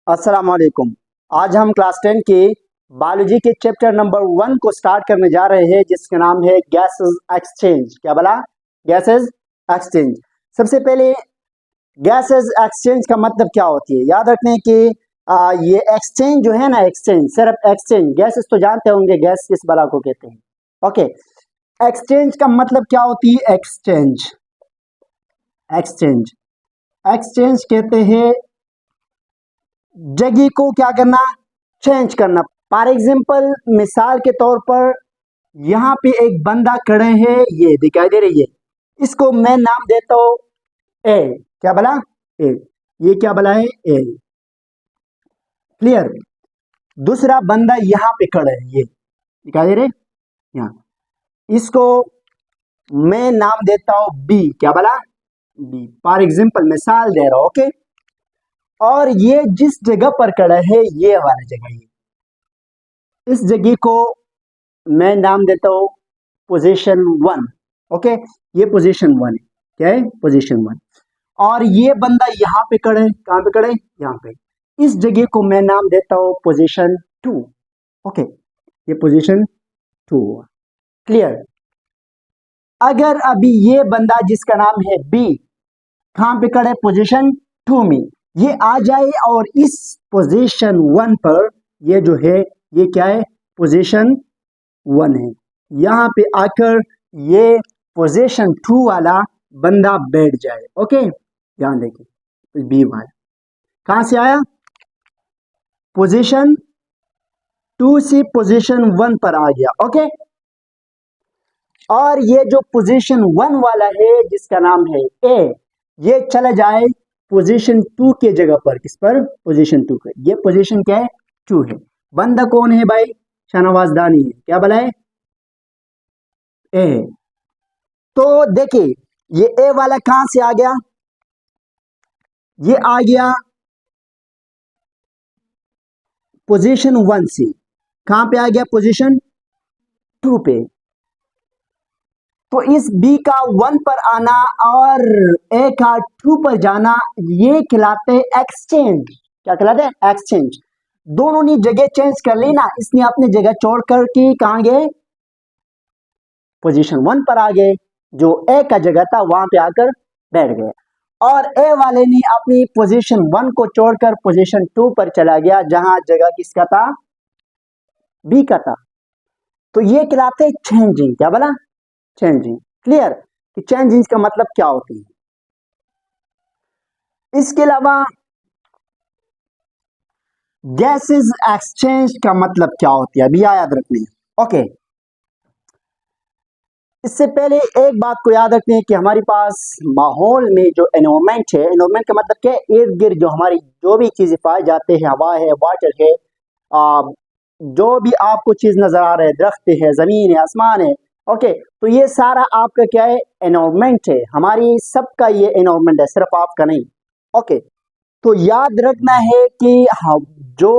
अस्सलाम वालेकुम। आज हम क्लास 10 के बायोलॉजी के चैप्टर नंबर 1 को स्टार्ट करने जा रहे हैं, जिसका नाम है गैसेस एक्सचेंज। क्या बोला? Gases exchange. सबसे पहले गैसेस एक्सचेंज का मतलब क्या होती है, याद रखने कि ये एक्सचेंज जो है ना, एक्सचेंज सिर्फ एक्सचेंज, गैसेस तो जानते होंगे गैस किस बला को कहते हैं। ओके, एक्सचेंज का मतलब क्या होती है? एक्सचेंज एक्सचेंज एक्सचेंज कहते हैं जगह को क्या करना, चेंज करना। फॉर एग्जाम्पल, मिसाल के तौर पर यहाँ पे एक बंदा खड़े हैं, ये दिखाई दे रही है, इसको मैं नाम देता हूँ ए। क्या बोला? ए। ये क्या बोला है? ए। क्लियर? दूसरा बंदा यहाँ पे खड़ा है, ये दिखाई दे रहे, यहाँ, इसको मैं नाम देता हूँ बी। क्या बोला? बी। फॉर एग्जाम्पल मिसाल दे रहा हूं, ओके। और ये जिस जगह पर खड़ा है, ये वाला जगह, ये इस जगह को मैं नाम देता हूं पोजीशन 1। ओके, ये पोजीशन 1 है। क्या है? पोजीशन 1। और ये बंदा यहाँ पे खड़े, कहाँ पे खड़े? यहाँ पे। इस जगह को मैं नाम देता हूं पोजीशन 2। ओके, ये पोजीशन 2। क्लियर? अगर अभी ये बंदा जिसका नाम है बी कहाँ पे खड़े? पोजीशन 2 में। ये आ जाए और इस पोजीशन 1 पर, ये जो है ये क्या है? पोजीशन 1 है। यहाँ पे आकर ये पोजीशन 2 वाला बंदा बैठ जाए। ओके, ध्यान देखिए, बी वाला कहां से आया? पोजीशन 2 से पोजीशन 1 पर आ गया। ओके, और ये जो पोजीशन 1 वाला है जिसका नाम है ए, ये चला जाए पोजीशन 2 के जगह पर। किस पर? पोजीशन 2 पर। ये पोजीशन क्या है? 2 है। बंदा कौन है भाई? शाहनवाज दानी है। क्या बोला है? ए। तो देखिए, ये ए वाला कहां से आ गया? ये आ गया पोजीशन 1 से। कहां पे आ गया? पोजीशन 2 पे। तो इस बी का 1 पर आना और ए का 2 पर जाना, ये खिलाते एक्सचेंज। क्या खिलाते हैं? एक्सचेंज। दोनों ने जगह चेंज कर ली ना, इसने अपनी जगह छोड़कर के कहां गए? पोजीशन 1 पर आ गए। जो ए का जगह था वहां पे आकर बैठ गए। और ए वाले ने अपनी पोजीशन 1 को छोड़कर पोजीशन 2 पर चला गया, जहां जगह किसका था? बी का था। तो ये कहलाते चेंजिंग। क्या बोला? चेंजिंग। क्लियर कि चेंजिंग का मतलब क्या होती है? इसके अलावा गैसेस एक्सचेंज का मतलब क्या होती है, अभी याद रखनी है। ओके, इससे पहले एक बात को याद रखनी है कि हमारे पास माहौल में जो एनवायरमेंट है, एनवायरमेंट का मतलब क्या है? इर्द गिर्द जो हमारी जो भी चीजें पाई जाते हैं, हवा है, वाटर है, जो भी आपको चीज नजर आ रहा है, दरख्त है, जमीन है, आसमान है। ओके, तो ये सारा आपका क्या है? एनवायरमेंट है। हमारी सबका ये एनवायरमेंट है, सिर्फ आपका नहीं। ओके, तो याद रखना है कि हम जो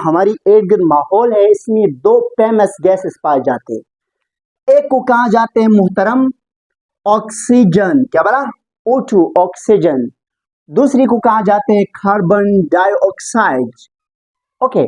हमारी इर्द गिर्द माहौल है, इसमें दो फेमस गैसेस पाए जाते हैं। एक को कहा जाते हैं मुहतरम ऑक्सीजन। क्या बोला? O2, oxygen. दूसरी को कहा जाते हैं कार्बन डाइऑक्साइड। ओके,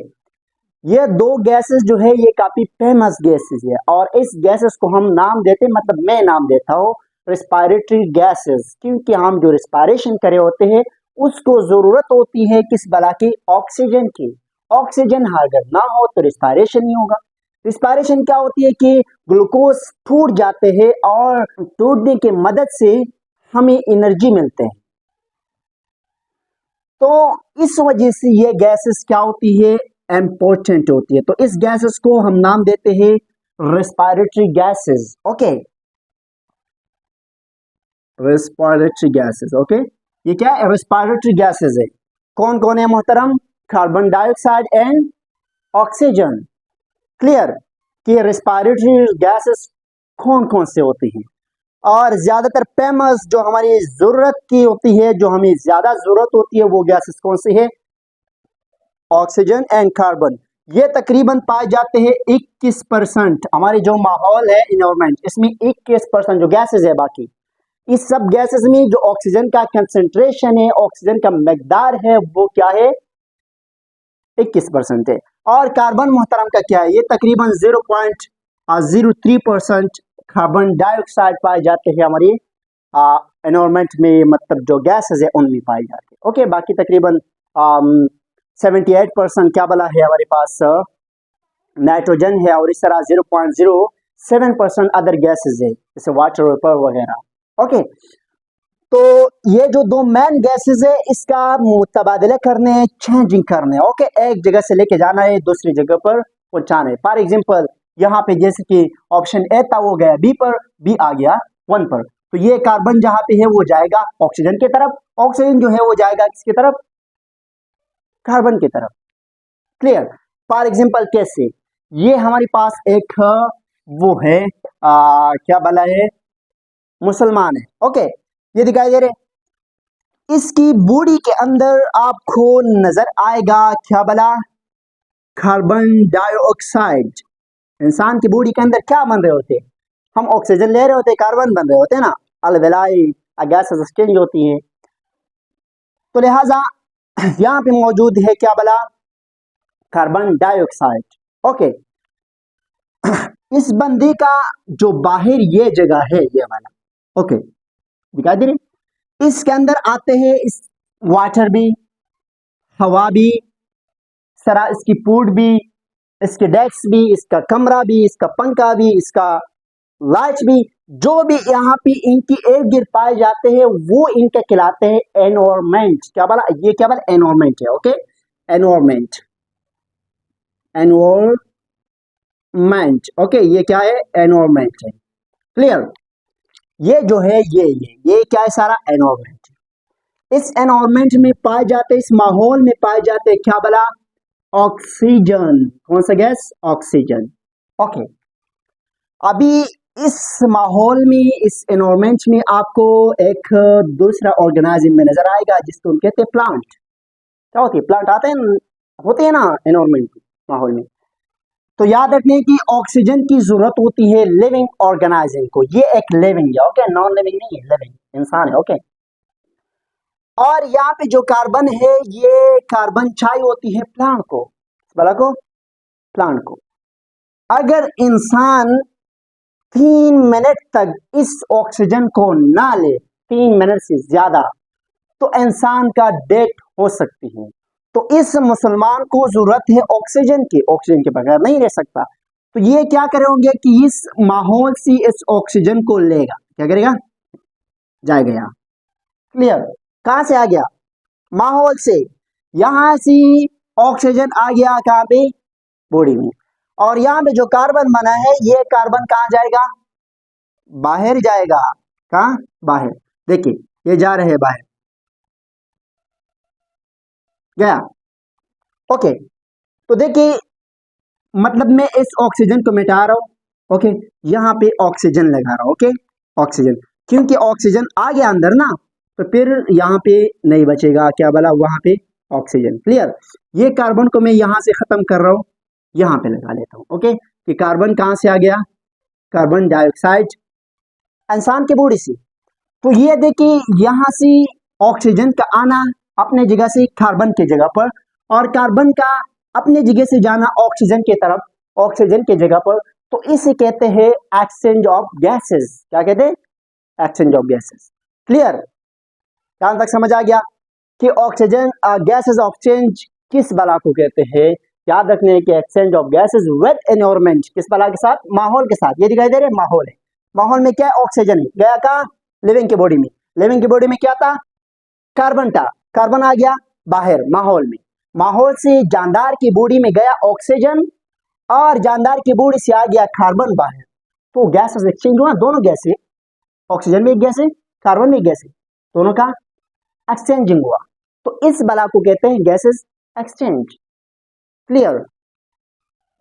ये दो गैसेस जो है ये काफी फेमस गैसेस है, और इस गैसेस को हम नाम देते हैं, मतलब मैं नाम देता हूँ रेस्पिरेटरी गैसेस, क्योंकि हम जो रेस्पिरेशन करे होते हैं उसको जरूरत होती है किस बला की? ऑक्सीजन की। ऑक्सीजन अगर ना हो तो रेस्पिरेशन नहीं होगा। रेस्पिरेशन क्या होती है कि ग्लूकोज टूट जाते हैं और टूटने की मदद से हमें एनर्जी मिलते हैं। तो इस वजह से ये गैसेस क्या होती है? इंपॉर्टेंट होती है। तो इस गैसेस को हम नाम देते हैं respiratory gases. Okay, respiratory gases. Okay, ये क्या है? रेस्पिरेटरी गैसेस है। कौन कौन है मोहतरम? Carbon dioxide and oxygen. Clear कि रेस्पिरेटरी गैसेस कौन कौन से होती हैं? और ज्यादातर फेमस जो हमारी जरूरत की होती है, जो हमें ज्यादा जरूरत होती है, वो गैसेस कौन सी है? Oxygen and carbon. ये तकरीबन पाए जाते हैं 21%। हमारे जो माहौल है, इन्वायरमेंट, इसमें 21% जो गैसेस है। बाकी इस सब गैसेस में जो ऑक्सीजन का कंसंट्रेशन है, ऑक्सीजन का मकदार है, वो क्या है? 21% है। और कार्बन मोहतरम का क्या है, ये तकरीबन 0.03% कार्बन डाइऑक्साइड पाए जाते हैं हमारी एनवायरमेंट में, मतलब जो गैसेज है उनमें पाए जाते हैं। ओके, बाकी तकरीबन 78% क्या बला है हमारे पास नाइट्रोजन है, और इस तरह 0.07% अदर गैसेज है जैसे वाटर वेपर वगैरह। ओके, तो ये जो दो मेन गैसेज है इसका मुतबादला करने, चेंजिंग करने। ओके, एक जगह से लेके जाना है दूसरी जगह पर पहुंचाना है। फॉर एग्जांपल यहाँ पे जैसे कि ऑप्शन ए था वो गया बी पर, बी आ गया 1 पर, तो ये कार्बन जहां पे है वो जाएगा ऑक्सीजन की तरफ, ऑक्सीजन जो है वो जाएगा किसकी तरफ, कार्बन की तरफ। क्लियर। फॉर एग्जांपल कैसे, ये हमारे पास एक वो है क्या बला है, मुसलमान है। ओके, ये दिखाई दे रहे, इसकी बॉडी के अंदर आपको नजर आएगा क्या बला, कार्बन डाइऑक्साइड। इंसान की बॉडी के अंदर क्या बन रहे होते, हम ऑक्सीजन ले रहे होते, कार्बन बन रहे होते ना, अलविलाई गैसेस एक्सचेंज होती हैं। तो लिहाजा यहाँ पे मौजूद है क्या बला, कार्बन डाइऑक्साइड। ओके, इस बंदे का जो बाहर ये जगह है ये वाला, ओके दिखाई दे रही, इसके अंदर आते हैं इस वाटर भी, हवा भी, सारा इसकी फूड भी, इसके डेस्क भी, इसका कमरा भी, इसका पंखा भी, इसका लाइट भी, जो भी यहाँ पे इनकी इर्द गिर्द पाए जाते हैं वो इनके कहलाते हैं एनवायरमेंट। क्या बोला, ये क्या बोला, एनवायरमेंट है। ओके, एनवायरमेंट, एनवायरमेंट, ओके, ये क्या है, एनवायरमेंट है। क्लियर। ये जो है ये क्या है, सारा एनवायरमेंट। इस एनवायरमेंट में पाए जाते, इस माहौल में पाए जाते क्या बोला, ऑक्सीजन। कौन सा गैस, ऑक्सीजन। ओके, अभी इस माहौल में, इस एनवायरमेंट में आपको एक दूसरा ऑर्गेनाइज्म में नजर आएगा जिसको हम कहते हैं प्लांट। क्या होती है, प्लांट आते हैं, होते हैं ना एनवायरमेंट माहौल में। तो याद रखने की ऑक्सीजन की जरूरत होती है लिविंग ऑर्गेनाइज्म को। ये एक लिविंग है, ओके, नॉन लिविंग नहीं है, लिविंग इंसान है। ओके, और यहाँ पे जो कार्बन है ये कार्बन चाहिए होती है प्लांट को, बला को, प्लांट को। अगर इंसान 3 मिनट तक इस ऑक्सीजन को ना ले, 3 मिनट से ज्यादा, तो इंसान का डेथ हो सकती है। तो इस मुसलमान को जरूरत है ऑक्सीजन की, ऑक्सीजन के बगैर नहीं रह सकता। तो ये क्या करेंगे कि इस माहौल से इस ऑक्सीजन को लेगा, क्या करेगा, जाएगा यहाँ। क्लियर। कहां से आ गया, माहौल से, यहां से ऑक्सीजन आ गया कहां पे, बॉडी में। और यहाँ पे जो कार्बन बना है ये कार्बन कहां जाएगा, बाहर जाएगा। कहां, बाहर। देखिए ये जा रहे हैं बाहर, गया। ओके, तो देखिए मतलब मैं इस ऑक्सीजन को मिटा रहा हूं। ओके, यहाँ पे ऑक्सीजन लगा रहा हूं। ओके, ऑक्सीजन, क्योंकि ऑक्सीजन आ गया अंदर ना, तो फिर यहाँ पे नहीं बचेगा, क्या बोला, वहां पे ऑक्सीजन। क्लियर। ये कार्बन को मैं यहाँ से खत्म कर रहा हूँ, यहाँ पे लगा लेता हूँ। ओके, कि कार्बन कहाँ से आ गया, कार्बन डाइऑक्साइड इंसान के बॉडी से। तो ये देखिए यहाँ से ऑक्सीजन का आना अपने जगह से कार्बन की जगह पर, और कार्बन का अपने जगह से जाना ऑक्सीजन की तरफ, ऑक्सीजन की जगह पर। तो इसे कहते हैं एक्सचेंज ऑफ गैसेस। क्या कहते हैं, एक्सचेंज ऑफ गैसेस। क्लियर, यहां तक समझ आ गया कि ऑक्सीजन गैसेस ऑक्सचेंज किस बला को कहते हैं। याद रखने की exchange of gases with environment, किस बला के साथ, माहौल के साथ। ये दिखाई दे रहे, माहौल है, माहौल में क्या है, ऑक्सीजन है, गया कहा, लिविंग की बॉडी में। लिविंग की बॉडी में क्या था, कार्बन था, कार्बन आ गया बाहर माहौल में, माहौल से जानदार की बॉडी में गया ऑक्सीजन, और जानदार की बॉडी से आ गया कार्बन बाहर। तो गैसेस एक्सचेंज हुआ, दोनों गैस है, ऑक्सीजन भी एक गैस है, कार्बन भी एक गैस है, दोनों का एक्सचेंजिंग हुआ। तो इस बला को कहते हैं गैसेस एक्सचेंज। क्लियर।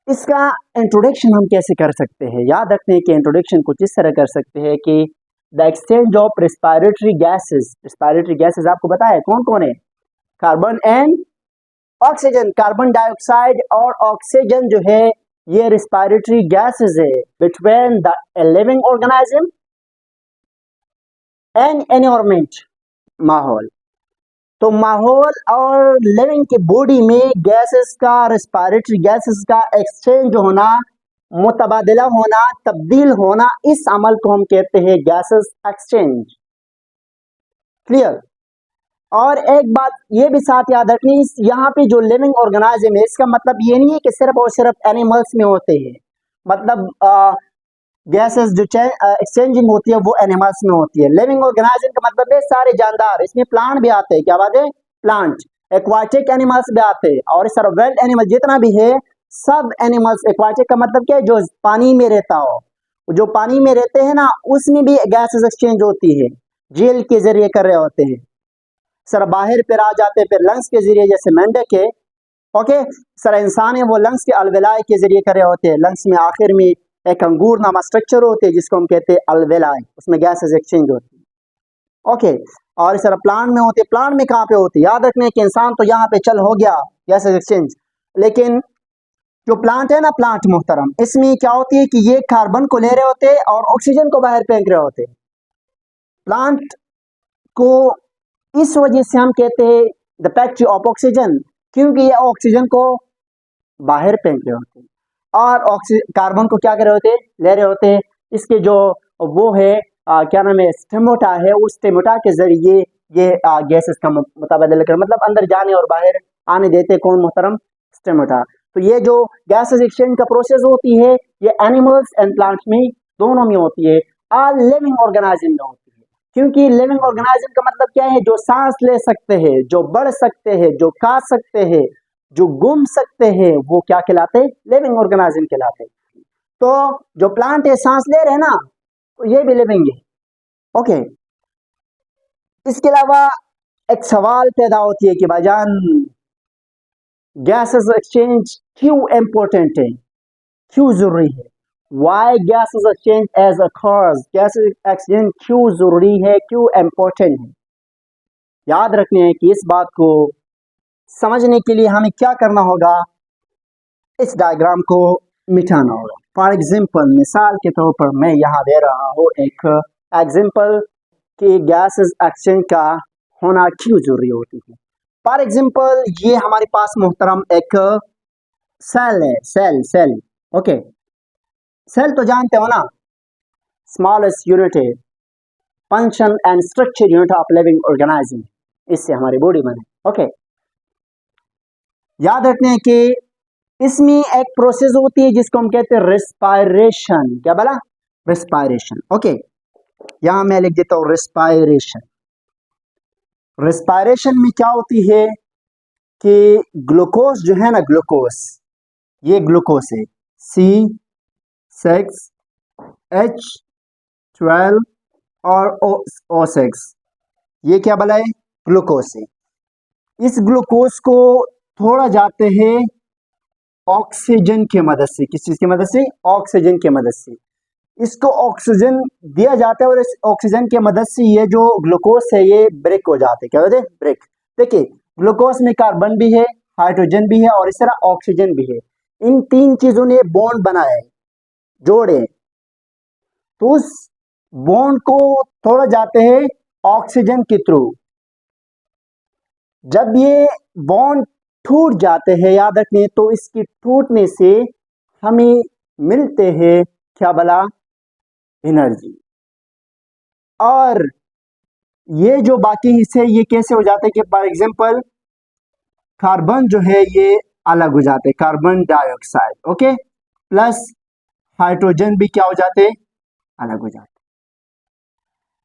इसका इंट्रोडक्शन हम कैसे कर सकते हैं, याद रखने के इंट्रोडक्शन कुछ इस तरह कर सकते हैं कि the exchange of respiratory gases. Respiratory gases आपको पता है कौन कौन है, carbon and oxygen. Carbon dioxide और ऑक्सीजन जो है ये रेस्पिरेटरी गैसेस है between the living organism and environment, माहौल। तो माहौल और लिविंग की बॉडी में गैसेस का, रेस्पिरेटरी गैसेस का एक्सचेंज होना, मुतबादला होना, तब्दील होना, इस अमल को हम कहते हैं गैसेस एक्सचेंज। क्लियर। और एक बात ये भी साथ याद रखनी, यहाँ पे जो लिविंग ऑर्गेनाइज्म है इसका मतलब ये नहीं है कि सिर्फ और सिर्फ एनिमल्स में होते हैं, मतलब गैसेस जो एक्सचेंजिंग होती है वो एनिमल्स में होती है। लिविंग ऑर्गेनाइज्म का मतलब है सारे जानदार, इसमें प्लांट भी आते हैं, क्या बात है, प्लांट, एक्वाटिक एनिमल्स भी आते हैं, और इस तरह वेल्ड एनिमल जितना भी है सब एनिमल्स। एक्वाटिक का मतलब क्या है, जो पानी में रहता हो, जो पानी में रहते हैं ना, उसमें भी गैसेस एक्सचेंज होती है, जेल के जरिए कर रहे होते हैं। सर बाहर फिर आ जाते हैं, फिर लंग्स के जरिए, जैसे मेंढक है, ओके। सर इंसान है वो लंग्स के अलवेलाई के जरिए कर रहे होते हैं, लंग्स में आखिर में एक अंगूर नामा स्ट्रक्चर होते हैं जिसको हम कहते हैं अलवेलाई, उसमें गैसेस एक्सचेंज होती है, ओके। और इस तरह प्लांट में होती है, प्लांट में कहाँ पे होती है, याद रखने कि इंसान तो यहाँ पे चल हो गया गैसेस एक्सचेंज, लेकिन जो प्लांट है ना, प्लांट मोहतरम, इसमें क्या होती है कि ये कार्बन को ले रहे होते हैं और ऑक्सीजन को बाहर फेंक रहे होते हैं। प्लांट को इस वजह से हम कहते हैं द फैक्ट्री ऑफ ऑक्सीजन, क्योंकि ये ऑक्सीजन को बाहर फेंक रहे होते हैं और कार्बन को क्या कर रहे होते हैं, ले रहे होते हैं। इसके जो वो है क्या नाम है, स्टेमोटा है, उस स्टेमोटा के जरिए ये गैसेस का मुताबिला कर, मतलब अंदर जाने और बाहर आने देते कौन मोहतरम, स्टेमोटा। तो ये जो गैसेस एक्सचेंज का प्रोसेस होती है ये एनिमल्स एंड प्लांट्स में दोनों में होती है, ऑल लिविंग ऑर्गेनाइज्म में होती है। क्योंकि लिविंग ऑर्गेनाइज्म का मतलब क्या है, जो सांस ले सकते हैं, जो बढ़ सकते हैं, जो खा सकते हैं, जो घूम सकते हैं, वो क्या कहलाते हैं, लिविंग ऑर्गेनाइज्म कहलाते हैं। तो जो प्लांट है सांस ले रहे हैं ना, तो ये भी लिविंग है, ओके। इसके अलावा एक सवाल पैदा होती है कि भाईजान गैसेस एक्सचेंज क्यों इंपॉर्टेंट है, क्यों जरूरी है, why gases exchange as a cause, gases exchange क्यों जरूरी है, क्यों इंपॉर्टेंट है। याद रखने हैं कि इस बात को समझने के लिए हमें क्या करना होगा, इस डायग्राम को मिटाना होगा। फॉर एग्जाम्पल, मिसाल के तौर पर मैं यहाँ दे रहा हूँ एक एग्जाम्पल कि गैसेस एक्सचेंज का होना क्यों जरूरी होती है। फॉर एग्जाम्पल ये हमारे पास मोहतरम एक सेल है, सेल सेल, ओके। सेल तो जानते हो ना, स्मॉलेस्ट यूनिट है, function and structure unit of living organism, इससे हमारी बॉडी बने, ओके। याद रखने हैं कि इसमें एक प्रोसेस होती है जिसको हम कहते हैं रेस्पायरेशन, क्या बोला, रेस्पायरेशन, ओके। यहां मैं लिख देता हूं रेस्पायरेशन। रेस्पायरेशन में क्या होती है कि ग्लूकोज जो है ना, ग्लूकोज, ये ग्लूकोज है C6H12 और O6, ये क्या बोला है, ग्लूकोज है। इस ग्लूकोज को थोड़ा जाते हैं ऑक्सीजन की मदद से, किस चीज की मदद से, ऑक्सीजन की मदद से इसको ऑक्सीजन दिया जाता है, और इस ऑक्सीजन की मदद से ये जो ग्लूकोज है ये ब्रेक हो जाते हैं, क्या होते हैं, ब्रेक। देखिए ग्लूकोज में कार्बन भी है, हाइड्रोजन भी है और इस तरह ऑक्सीजन भी है, इन तीन चीजों ने बॉन्ड बनाया है, जोड़े, तो उस बॉन्ड को थोड़ा जाते हैं ऑक्सीजन के थ्रू। जब ये बॉन्ड टूट जाते हैं, याद रखिए, तो इसके टूटने से हमें मिलते हैं क्या भला, एनर्जी। और ये जो बाकी हिस्से ये कैसे हो जाते हैं कि फॉर एग्जांपल कार्बन जो है ये अलग हो जाते हैं, carbon dioxide, okay, plus hydrogen भी क्या हो जाते, अलग हो जाते,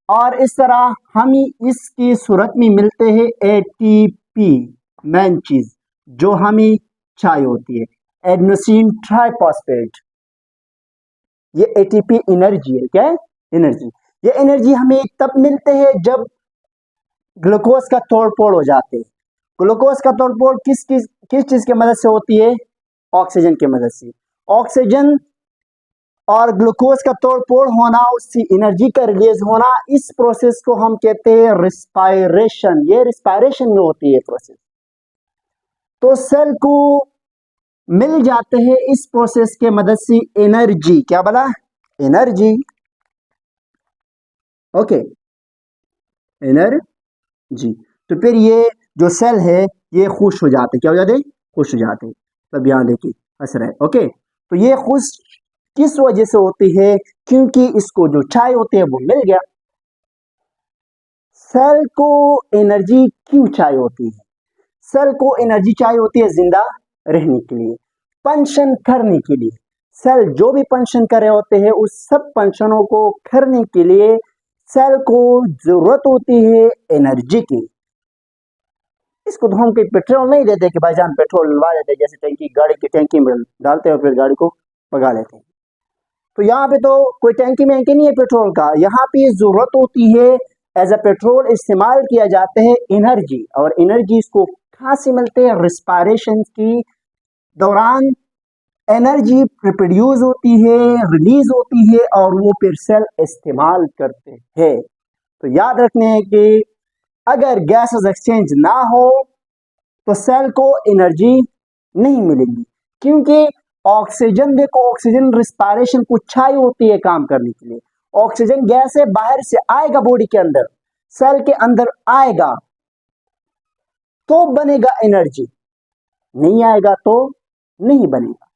और इस तरह हम इसकी सूरत में मिलते हैं एटीपी, मेन चीज जो हमें चाहिए होती है, एडेनोसिन ट्राइफॉस्फेट। ये एटीपी एनर्जी है, क्या है, एनर्जी। ये एनर्जी हमें तब मिलते हैं जब ग्लूकोज का तोड़फोड़ हो जाते हैं। ग्लूकोज का तोड़फोड़ किस चीज की मदद से होती है, ऑक्सीजन की मदद से। ऑक्सीजन और ग्लूकोज का तोड़फोड़ होना, उससे एनर्जी का रिलीज होना, इस प्रोसेस को हम कहते हैं रिस्पायरेशन। ये रिस्पायरेशन में होती है प्रोसेस। तो सेल को मिल जाते हैं इस प्रोसेस के मदद से एनर्जी, क्या बोला, एनर्जी, ओके, एनर्जी। तो फिर ये जो सेल है ये खुश हो जाते, क्या हो जाते, खुश हो जाते। तब यहाँ देखिए हंस रहे, ओके। तो ये खुश किस वजह से होती है, क्योंकि इसको जो चाहिए होती है वो मिल गया। सेल को एनर्जी क्यों चाहिए होती है? सेल को एनर्जी चाहिए होती है जिंदा रहने के लिए, फंक्शन करने के लिए। सेल जो भी फंक्शन कर रहे होते हैं उस सब फंक्शनों को करने के लिए सेल को जरूरत होती है एनर्जी की। इसको तो हम कोई पेट्रोल नहीं देते कि भाईजान पेट्रोल डलवा देते, जैसे टैंकी गाड़ी की टैंकी में डालते हैं और फिर गाड़ी को भगा लेते हैं। तो यहाँ पे तो कोई टैंकी में नहीं है पेट्रोल का, यहाँ पे जरूरत होती है एज अ पेट्रोल इस्तेमाल किया जाता है एनर्जी। और एनर्जी इसको कहाँ से मिलते हैं? रिस्पायरेशन की दौरान एनर्जी प्रोड्यूस होती है, रिलीज होती है और वो फिर सेल इस्तेमाल करते हैं। तो याद रखने हैं कि अगर गैसेस एक्सचेंज ना हो तो सेल को एनर्जी नहीं मिलेगी, क्योंकि ऑक्सीजन देखो, ऑक्सीजन रिस्पायरेशन को चाहिए होती है काम करने के लिए। ऑक्सीजन गैस है, बाहर से आएगा बॉडी के अंदर, सेल के अंदर आएगा तो बनेगा एनर्जी, नहीं आएगा तो नहीं बनेगा,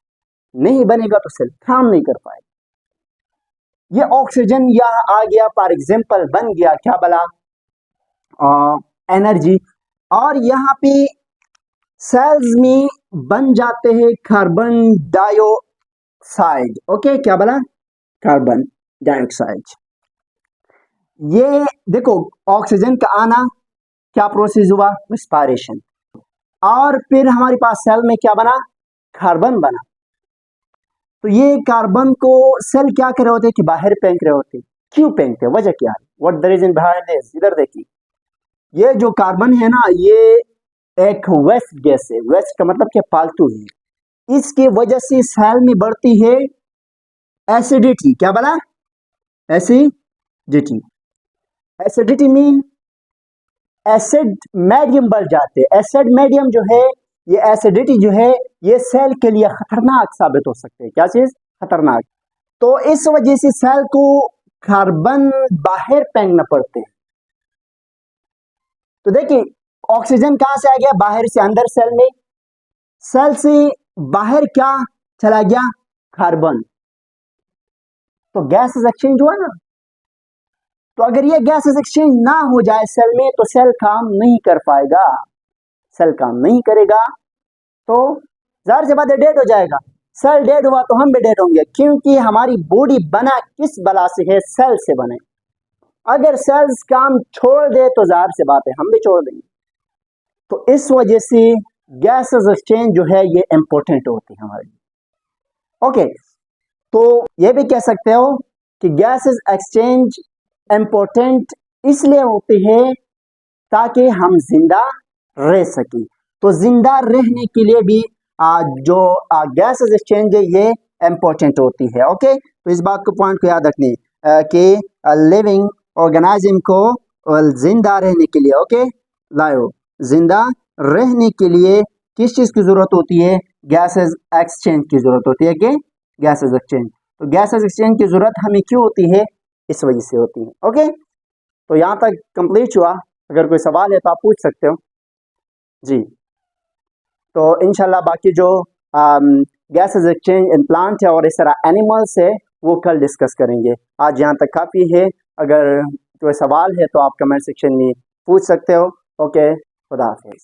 नहीं बनेगा तो सेल काम नहीं कर पाएगा। ये ऑक्सीजन यहां आ गया, फॉर एग्जाम्पल बन गया क्या बला, एनर्जी। और यहाँ पे सेल्स में बन जाते हैं कार्बन डाइऑक्साइड, ओके, क्या बोला, कार्बन डाइऑक्साइड। ये देखो ऑक्सीजन का आना क्या प्रोसेस हुआ, रिस्पायरेशन। और फिर हमारे पास सेल में क्या बना, कार्बन बना। तो ये कार्बन को सेल क्या कर रहे होते कि बाहर फेंक रहे होते, क्यों फेंकते, वजह क्या है, what the reason behind this. इधर देखिए, ये जो कार्बन है ना, ये एक वेस्ट गैस है। वेस्ट का मतलब क्या, फालतू है। इसकी वजह से सेल में बढ़ती है एसिडिटी, क्या बोला, acidity. Acidity mean acid medium बढ़ जाते हैं। एसिड मीडियम जो है, ये एसिडिटी जो है, ये सेल के लिए खतरनाक साबित हो सकते हैं। क्या चीज, खतरनाक। तो इस वजह से सेल को कार्बन बाहर फेंकना पड़ते हैं। तो देखिए ऑक्सीजन कहां से आ गया, बाहर से अंदर सेल में, सेल से बाहर क्या चला गया, कार्बन। तो गैसेस एक्सचेंज हुआ ना। तो अगर ये गैसेस एक्सचेंज ना हो जाए सेल में तो सेल काम नहीं कर पाएगा। सेल काम नहीं करेगा तो जाहिर सी बात है डेड हो जाएगा। सेल डेड हुआ तो हम भी डेड होंगे, क्योंकि हमारी बॉडी बना किस बला से है, सेल से बने। अगर सेल्स काम छोड़ दे तो जाहिर सी बात है हम भी छोड़ देंगे। तो इस वजह से गैसेस एक्सचेंज जो है ये इंपॉर्टेंट होती है हमारे लिए। ओके, तो ये भी कह सकते हो कि गैसेस एक्सचेंज इंपॉर्टेंट इसलिए होते हैं ताकि हम जिंदा रह सकें। तो जिंदा रहने के लिए भी जो गैसेस एक्सचेंज है ये इंपॉर्टेंट होती है। ओके, तो इस बात को पॉइंट को याद रखनी कि लिविंग ऑर्गेनिज्म को जिंदा रहने के लिए, ओके, लाओ, जिंदा रहने के लिए किस चीज की जरूरत होती है, गैसेस एक्सचेंज की जरूरत होती है। कि गैसेस एक्सचेंज, तो गैसेस एक्सचेंज की जरूरत हमें क्यों होती है, इस वजह से होती है। ओके, तो यहाँ तक कंप्लीट हुआ। अगर कोई सवाल है तो आप पूछ सकते हो जी। तो इंशाल्लाह बाकी जो गैसेस एक्सचेंज प्लांट है और इस तरह एनिमल्स है वो कल डिस्कस करेंगे। आज यहाँ तक काफ़ी है। अगर कोई सवाल है तो आप कमेंट सेक्शन में पूछ सकते हो। ओके, खुदा हाफिज़।